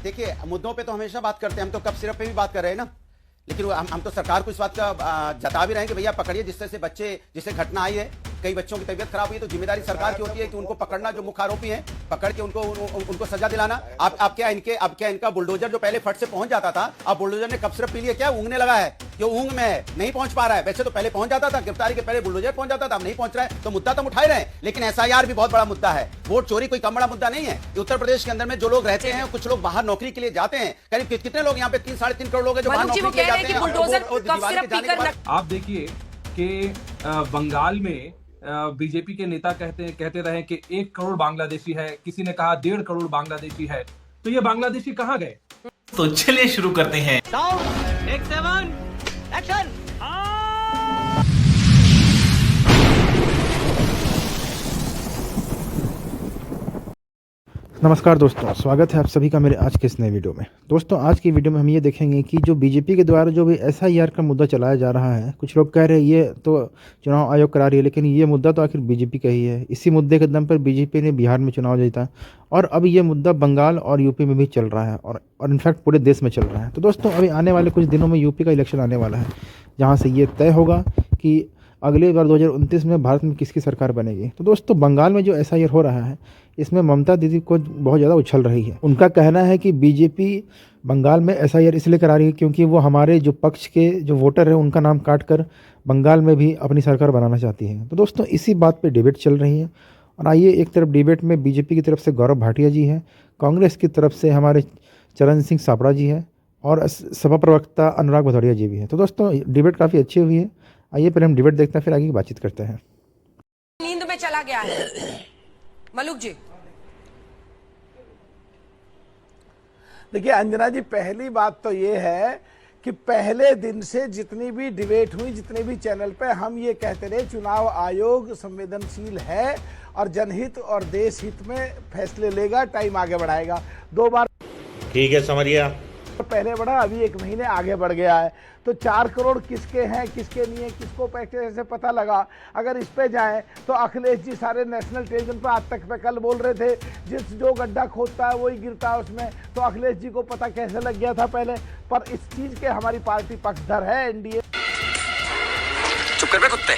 देखिए, मुद्दों पे तो हमेशा बात करते हैं, हम तो कप सिरप पे भी बात कर रहे हैं ना। लेकिन हम तो सरकार को इस बात का जता भी रहे हैं कि भैया पकड़िए, जिस तरह से बच्चे जिससे घटना आई है, कई बच्चों की तबीयत खराब हुई है, तो जिम्मेदारी सरकार की होती है कि उनको पकड़ना, जो मुख्य आरोपी हैं पकड़ के उनको सजा दिलाना। आप क्या इनका बुलडोजर जो पहले फट से पहुंच जाता था, अब बुलडोजर ने कप सिरप पी लिया, क्या ऊँगने लगा है, जो ऊँग में है नहीं पहुंच पा रहा है। वैसे तो पहले पहुंच जाता था, गिरफ्तारी के पहले बुलडोजर पहुंच जाता था, अब नहीं पहुंच रहा है, तो मुद्दा तो हम उठा ही रहे हैं। लेकिन एसआईआर भी बहुत बड़ा मुद्दा है, वोट चोरी कोई कम बड़ा मुद्दा नहीं है। उत्तर प्रदेश के अंदर में जो लोग रहते हैं, कुछ लोग बाहर नौकरी के लिए जाते हैं, करीब कितने लोग यहाँ पे 3-3.5 करोड़ लोग हैं जो बाहर नौकरी के लिए जाते हैं। आप देखिए कि बंगाल में बीजेपी के नेता कहते रहे कि 1 करोड़ बांग्लादेशी है, किसी ने कहा 1.5 करोड़ बांग्लादेशी है, तो ये बांग्लादेशी कहाँ गए? तो चलिए शुरू करते हैं। एक्शन। नमस्कार दोस्तों, स्वागत है आप सभी का मेरे आज के इस नए वीडियो में। दोस्तों, आज की वीडियो में हम ये देखेंगे कि जो बीजेपी के द्वारा जो भी एसआईआर का मुद्दा चलाया जा रहा है, कुछ लोग कह रहे हैं ये तो चुनाव आयोग करा रही है, लेकिन ये मुद्दा तो आखिर बीजेपी का ही है। इसी मुद्दे के दम पर बीजेपी ने बिहार में चुनाव जीता और अब ये मुद्दा बंगाल और यूपी में भी चल रहा है और इनफैक्ट पूरे देश में चल रहा है। तो दोस्तों, अभी आने वाले कुछ दिनों में यूपी का इलेक्शन आने वाला है, जहाँ से ये तय होगा कि अगले बार 2029 में भारत में किसकी सरकार बनेगी। तो दोस्तों, बंगाल में जो एसआईआर हो रहा है, इसमें ममता दीदी को बहुत ज़्यादा उछल रही है। उनका कहना है कि बीजेपी बंगाल में एसआईआर इसलिए करा रही है क्योंकि वो हमारे जो पक्ष के जो वोटर हैं उनका नाम काट कर बंगाल में भी अपनी सरकार बनाना चाहती है। तो दोस्तों, इसी बात पे डिबेट चल रही है और आइए, एक तरफ डिबेट में बीजेपी की तरफ से गौरव भाटिया जी हैं, कांग्रेस की तरफ से हमारे चरण सिंह सापड़ा जी हैं और सपा प्रवक्ता अनुराग भदौरिया जी भी हैं। तो दोस्तों, डिबेट काफ़ी अच्छी हुई है। आइए पहले हम डिबेट देखते हैं, फिर आगे की बातचीत करते हैं। नींद में चला गया है मलुक जी। देखिए अंजना जी, पहली बात तो ये है कि पहले दिन से जितनी भी डिबेट हुई, जितने भी चैनल पे हम ये कहते रहे चुनाव आयोग संवेदनशील है और जनहित और देश हित में फैसले लेगा, टाइम आगे बढ़ाएगा। 2 बार ठीक है, समझिए। पहले बढ़ा, अभी 1 महीने आगे बढ़ गया है। तो 4 करोड़ किसके हैं, किसके नहीं है, किसको पैसे से पता लगा। अगर इस पे जाएं तो अखिलेश जी सारे नेशनल टेलीविजन पर आज तक पे कल बोल रहे थे जो गड्ढा खोदता है वही गिरता है उसमें। तो अखिलेश जी को पता कैसे लग गया था पहले। पर इस चीज के हमारी पार्टी पक्षधर है एनडीए चुप कर बे कुत्ते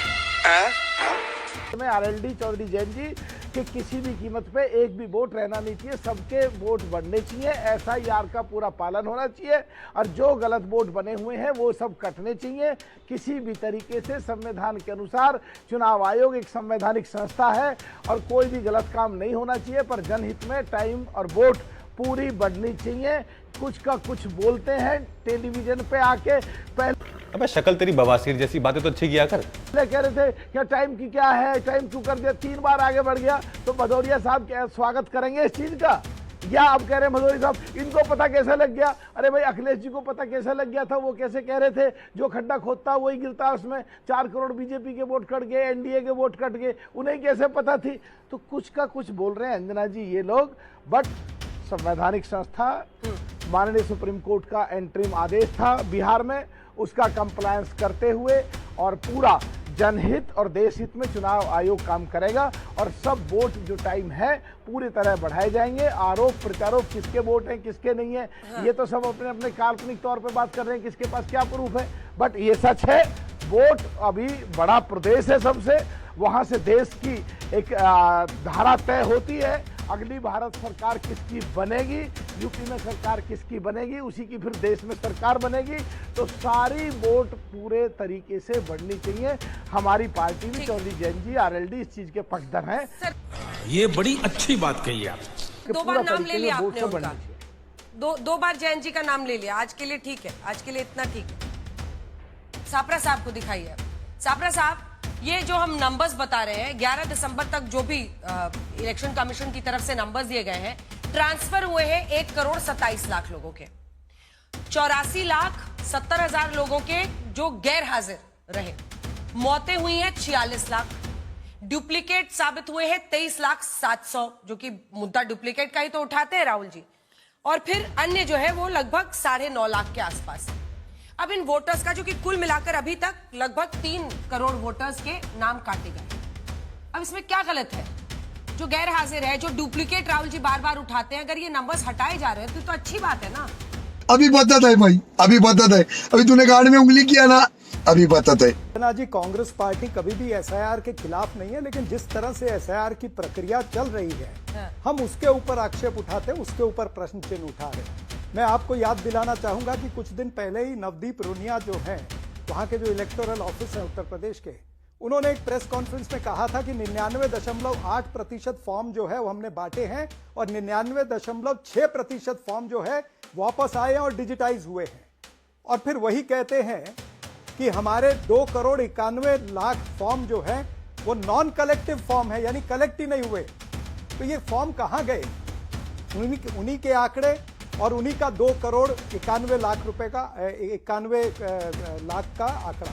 में आरएलडी चौधरी जैन जी कि किसी भी कीमत पे एक भी वोट रहना नहीं चाहिए, सबके वोट बढ़ने चाहिए, एसआईआर का पूरा पालन होना चाहिए और जो गलत वोट बने हुए हैं वो सब कटने चाहिए। किसी भी तरीके से संविधान के अनुसार चुनाव आयोग एक संवैधानिक संस्था है और कोई भी गलत काम नहीं होना चाहिए, पर जनहित में टाइम और वोट पूरी बढ़नी चाहिए। कुछ का कुछ बोलते हैं टेलीविजन पे आके। पहले अबे शक्ल तेरी बवासीर जैसी बातें तो अच्छी किया कर। कह रहे थे क्या टाइम की क्या है, टाइम क्यों कर दिया, 3 बार आगे बढ़ गया। तो भदौरिया साहब क्या स्वागत करेंगे इस चीज का, या अब कह रहे हैं भदौरिया साहब इनको पता कैसे लग गया। अरे भाई, अखिलेश जी को पता कैसे लग गया था, वो कैसे कह रहे थे जो खड्डा खोदता वही गिरता, उसमें 4 करोड़ बीजेपी के वोट कट गए, एनडीए के वोट कट गए, उन्हें कैसे पता थी। तो कुछ का कुछ बोल रहे हैं अंजना जी ये लोग, बट संवैधानिक संस्था, माननीय सुप्रीम कोर्ट का एंटरिम आदेश था बिहार में, उसका कंप्लायंस करते हुए और पूरा जनहित और देश हित में चुनाव आयोग काम करेगा और सब वोट जो टाइम है पूरी तरह बढ़ाए जाएंगे। आरोप प्रत्यारोप किसके वोट हैं किसके नहीं है, ये तो सब अपने अपने काल्पनिक तौर पे बात कर रहे हैं किसके पास क्या प्रूफ है, बट ये सच है वोट अभी बड़ा प्रदेश है सबसे, वहां से देश की एक धारा तय होती है। अगली भारत सरकार किसकी बनेगी, यूपी में सरकार किसकी बनेगी, उसी की फिर देश में सरकार बनेगी। तो सारी वोट पूरे तरीके से बढ़नी चाहिए। हमारी पार्टी भी चौधरी जैन जी आरएलडी इस चीज के पक्षधर हैं। ये बड़ी अच्छी बात कही आप। 2 बार नाम ले लिया आपने उनका, 2 बार जैन जी का नाम ले लिया। आज के लिए ठीक है, आज के लिए इतना ठीक है। सापरा साहब को दिखाइए। सापरा साहब, ये जो हम नंबर्स बता रहे हैं, 11 दिसंबर तक जो भी इलेक्शन कमीशन की तरफ से नंबर्स दिए गए हैं, ट्रांसफर हुए हैं 1 करोड़ 27 लाख लोगों के, 84,70,000 लोगों के जो गैर हाजिर रहे, मौतें हुई हैं 46 लाख, डुप्लीकेट साबित हुए हैं 23,700,000, जो कि मुद्दा डुप्लीकेट का ही तो उठाते हैं राहुल जी, और फिर अन्य जो है वो लगभग 9.5 लाख के आसपास। अब इन वोटर्स का जो कि कुल मिलाकर अभी तक लगभग 3 करोड़ वोटर्स के नाम काटे गए। अब इसमें क्या गलत है? जो गैर हाजिर है, जो डुप्लीकेट राहुल जी बार बार उठाते हैं, अगर ये नंबर्स हटाए जा रहे हैं तो अच्छी बात है ना। अभी बता है भाई, अभी बता है, अभी तूने गाड़ी में उंगली किया ना, अभी बता है ना जी। कांग्रेस पार्टी कभी भी एसआईआर के खिलाफ नहीं है, लेकिन जिस तरह से एसआईआर की प्रक्रिया चल रही है, हम उसके ऊपर आक्षेप उठाते हैं, उसके ऊपर प्रश्न चिन्ह उठा रहे हैं। मैं आपको याद दिलाना चाहूंगा कि कुछ दिन पहले ही नवदीप रोनिया जो है, वहां के जो इलेक्टोरल ऑफिस है उत्तर प्रदेश के, उन्होंने एक प्रेस कॉन्फ्रेंस में कहा था कि 99.8% फॉर्म जो है वो हमने बांटे हैं और 99.6% फॉर्म जो है वापस आए हैं और डिजिटाइज हुए हैं। और फिर वही कहते हैं कि हमारे 2,91,00,000 फॉर्म जो है वो नॉन कलेक्टिव फॉर्म है, यानी कलेक्ट ही नहीं हुए। तो ये फॉर्म कहां गए? उन्हीं के आंकड़े और उन्हीं का 2,91,00,000 रुपए का 91 लाख का आंकड़ा।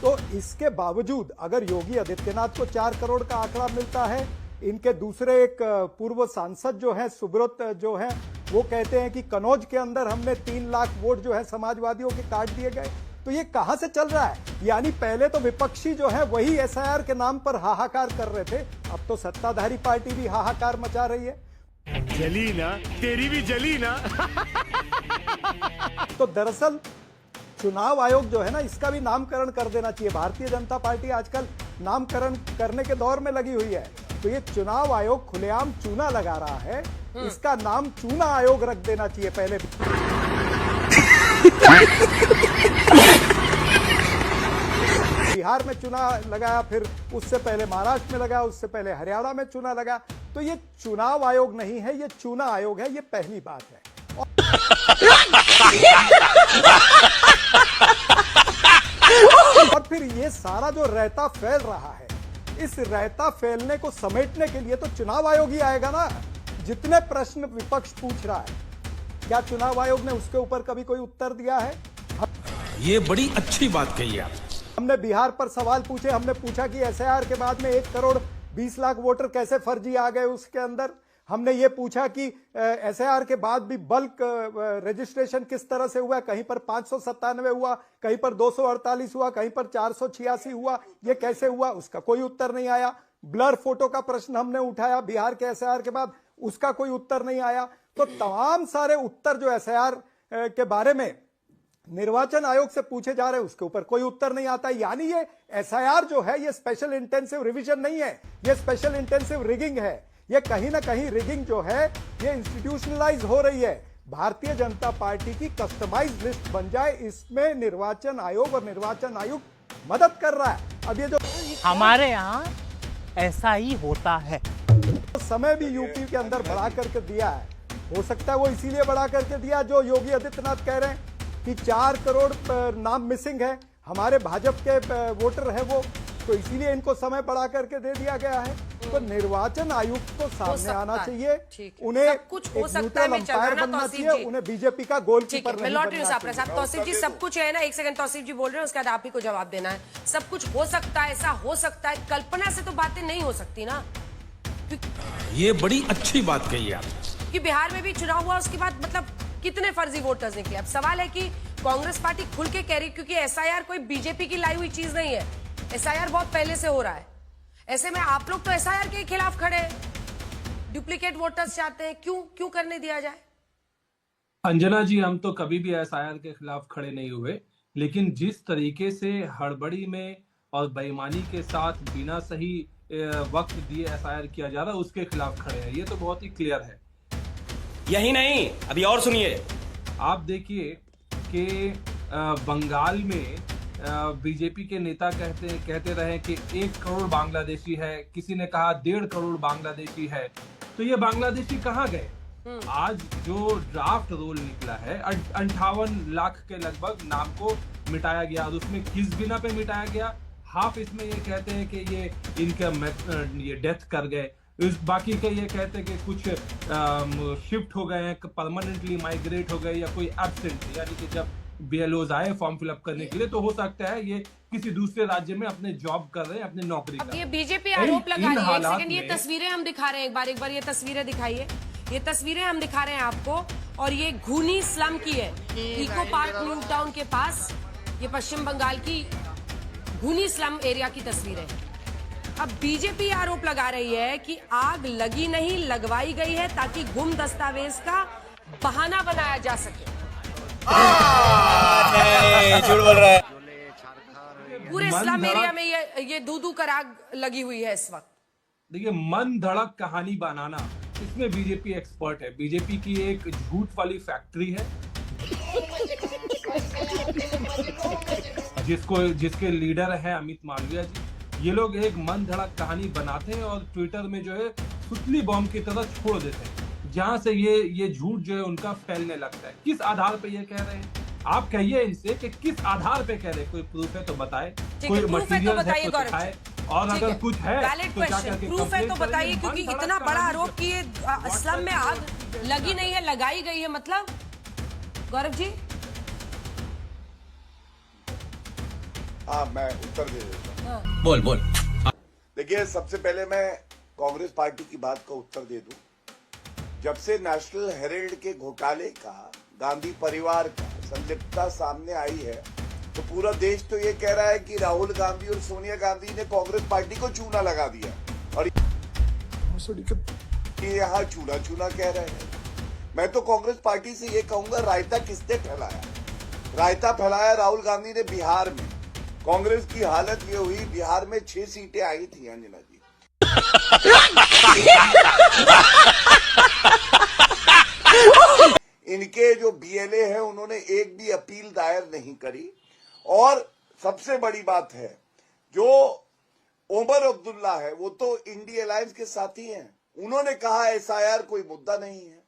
तो इसके बावजूद अगर योगी आदित्यनाथ को 4 करोड़ का आंकड़ा मिलता है, इनके दूसरे एक पूर्व सांसद जो है सुब्रत जो है, वो कहते हैं कि कनौज के अंदर हमने 3 लाख वोट जो है समाजवादियों के काट दिए गए। तो ये कहां से चल रहा है? यानी पहले तो विपक्षी जो है वही एसआईआर के नाम पर हाहाकार कर रहे थे, अब तो सत्ताधारी पार्टी भी हाहाकार मचा रही है। जली ना, तेरी भी जली ना। तो दरअसल चुनाव आयोग जो है ना, इसका भी नामकरण कर देना चाहिए। भारतीय जनता पार्टी आजकल नामकरण करने के दौर में लगी हुई है। तो ये चुनाव आयोग खुलेआम चूना लगा रहा है, इसका नाम चूना आयोग रख देना चाहिए पहले। बिहार में चुना लगाया, फिर उससे पहले महाराष्ट्र में लगा, उससे पहले हरियाणा में चुना लगा। तो ये चुनाव आयोग नहीं है, ये चुना आयोग है, ये पहली बात है। और फिर ये सारा जो रायता फैल रहा है, इस रायता फैलने को समेटने के लिए तो चुनाव आयोग ही आएगा ना। जितने प्रश्न विपक्ष पूछ रहा है, क्या चुनाव आयोग ने उसके ऊपर कभी कोई उत्तर दिया है? ये बड़ी अच्छी बात कही आप। हमने बिहार पर सवाल पूछे, हमने पूछा कि एसआईआर के बाद में 1,20,00,000 वोटर कैसे फर्जी आ गए उसके अंदर। हमने ये पूछा कि एसआईआर के बाद भी बल्क रजिस्ट्रेशन किस तरह से हुआ, कहीं पर 597 हुआ, कहीं पर 248 हुआ, कहीं पर 486 हुआ, ये कैसे हुआ? उसका कोई उत्तर नहीं आया। ब्लर फोटो का प्रश्न हमने उठाया बिहार के एसआईआर के बाद, उसका कोई उत्तर नहीं आया। तो तमाम सारे उत्तर जो एसआईआर के बारे में निर्वाचन आयोग से पूछे जा रहे हैं, उसके ऊपर कोई उत्तर नहीं आता। यानी ये एसआईआर जो है ये स्पेशल इंटेंसिव रिवीजन नहीं है, ये स्पेशल इंटेंसिव रिगिंग है। ये कहीं ना कहीं रिगिंग जो है ये इंस्टीट्यूशनलाइज हो रही है। भारतीय जनता पार्टी की कस्टमाइज्ड लिस्ट बन जाए, इसमें निर्वाचन आयोग और निर्वाचन आयुक्त मदद कर रहा है। अब ये जो हमारे यहाँ ऐसा ही होता है। समय भी यूपी के अंदर बढ़ा करके दिया है, हो सकता है वो इसीलिए बढ़ा करके दिया जो योगी आदित्यनाथ कह रहे हैं कि 4 करोड़ नाम मिसिंग है, हमारे भाजपा के वोटर है वो, तो इसीलिए इनको समय बढ़ा करके दे दिया गया है। तो निर्वाचन आयुक्त को सामने आना चाहिए, उन्हें कुछ हो सकता है, अंपायर बनना चाहिए, उन्हें बीजेपी का गोलकीपर नहीं लौट रही हूँ बनना साहब साहब। तौसीफ जी सब कुछ है ना, एक सेकंड तौसीफ जी बोल रहे हैं, उसके बाद आप ही को जवाब देना है। सब कुछ हो सकता है, ऐसा हो सकता है, कल्पना से तो बातें नहीं हो सकती ना। ये बड़ी अच्छी बात कही आप कि बिहार में भी चुनाव हुआ, उसके बाद मतलब कितने फर्जी वोटर्स निकले। अब सवाल है कि कांग्रेस पार्टी खुल के कह रही, क्योंकि एसआईआर कोई बीजेपी की लाई हुई चीज नहीं है, एसआईआर बहुत पहले से हो रहा है। ऐसे में आप लोग तो एसआईआर के खिलाफ खड़े हैं, डुप्लीकेट वोटर्स चाहते हैं, क्यों करने दिया जाए? अंजना जी, हम तो कभी भी एसआईआर के खिलाफ खड़े नहीं हुए, लेकिन जिस तरीके से हड़बड़ी में और बेईमानी के साथ बिना सही वक्त दिए एसआईआर किया जा रहा है, उसके खिलाफ खड़े हैं। ये तो बहुत ही क्लियर है। यही नहीं, अभी और सुनिए। आप देखिए कि बंगाल में बीजेपी के नेता कहते रहे कि 1 करोड़ बांग्लादेशी है, किसी ने कहा 1.5 करोड़ बांग्लादेशी है। तो ये बांग्लादेशी कहाँ गए? आज जो ड्राफ्ट रोल निकला है 58 लाख के लगभग नाम को मिटाया गया, और उसमें किस बिना पे मिटाया गया? हाफ इसमें ये कहते हैं कि ये इनका ये डेथ कर गए, बाकी के ये कहते हैं कि कुछ शिफ्ट हो गए हैं, परमानेंटली माइग्रेट हो गए, या कोई एब्सेंट, यानी कि जब बीएलओज आए फॉर्म फिलअप करने के लिए तो हो सकता है ये किसी दूसरे राज्य में अपने जॉब कर रहे हैं, अपनी नौकरी कर रहे हैं। ये बीजेपी आरोप लगा रही है। एक सेकंड, ये तस्वीरें हम दिखा रहे हैं, एक बार ये तस्वीरें दिखाइए। ये तस्वीरें हम दिखा रहे हैं आपको, और ये घूनी स्लम की है, इको पार्क न्यू टाउन के पास। ये पश्चिम बंगाल की घूनी स्लम एरिया की तस्वीरें। अब बीजेपी आरोप लगा रही है कि आग लगी नहीं, लगवाई गई है ताकि गुम दस्तावेज का बहाना बनाया जा सके। झूठ बोल रहा है। पूरे इस्लाम एरिया में ये दूधू कर आग लगी हुई है इस वक्त। देखिए, मन धड़क कहानी बनाना, इसमें बीजेपी एक्सपर्ट है। बीजेपी की एक झूठ वाली फैक्ट्री है जिसके लीडर है अमित मालविया जी। ये लोग एक मन धड़क कहानी बनाते हैं और ट्विटर में जो है सुतली बॉम्ब की तरह छोड़ देते हैं, जहां से ये झूठ जो है उनका फैलने लगता है। किस आधार पे ये कह रहे हैं? आप कहिए इनसे कि किस आधार पे कह रहे हैं। कोई प्रूफ है तो बताए, कोई मटेरियल है तो दिखाए, और अगर कुछ है वैलिड क्वेश्चन, प्रूफ है तो बताइए, क्योंकि इतना बड़ा आरोप कि ये इस्लाम में आग लगी नहीं है, लगाई गई है, मतलब गौरव जी। हाँ, मैं उत्तर दे देता हूँ। बोल। देखिए, सबसे पहले मैं कांग्रेस पार्टी की बात का उत्तर दे दूं। जब से नेशनल हेराल्ड के घोटाले का, गांधी परिवार का संलिप्तता सामने आई है, तो पूरा देश तो ये कह रहा है कि राहुल गांधी और सोनिया गांधी ने कांग्रेस पार्टी को चूना लगा दिया, और ये यहाँ चूना कह रहे हैं। मैं तो कांग्रेस पार्टी से ये कहूंगा, रायता किसने फैलाया? रायता फैलाया राहुल गांधी ने बिहार में। कांग्रेस की हालत ये हुई, बिहार में 6 सीटें आई थी अंजना जी। इनके जो बीएलए हैं, उन्होंने एक भी अपील दायर नहीं करी। और सबसे बड़ी बात है, जो ओमर अब्दुल्ला है, वो तो इंडी अलायंस के साथी हैं। उन्होंने कहा एसआईआर कोई मुद्दा नहीं है।